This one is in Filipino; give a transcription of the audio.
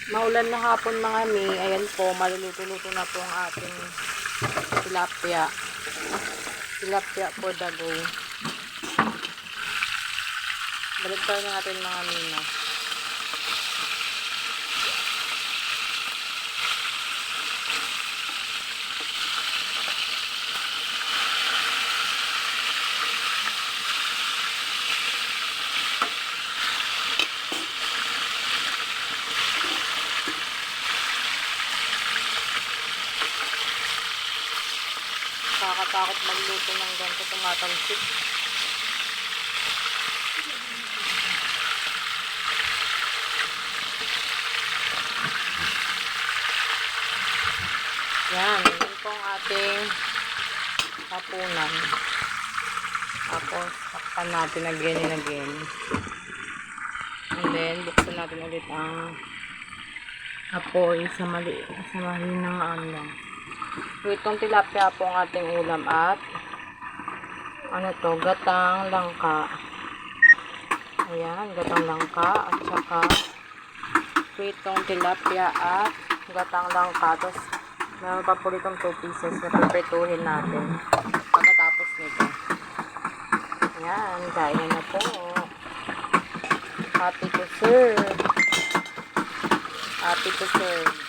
Maulan na hapon mga mi. Ayan po, maluluto-luto na po ang ating tilapia. Tilapia po dago. Baliktad na natin mga mi, no? Nakakatakot magluto ng ganito, tumatalsik. Yan, yun po ang ating hapunan. Tapos, takpan natin again and again. And then, buksan natin ulit ang apoy sa mahinang lang. So, itong tilapia po ang ating ulam at ano to, gatang langka. Ayan, gatang langka at saka itong tilapia at gatang langka. Tapos, meron pa po itong 2 pieces na piprituhin natin pagkatapos nito. Ayan, kain na po. Happy to serve. Happy to serve.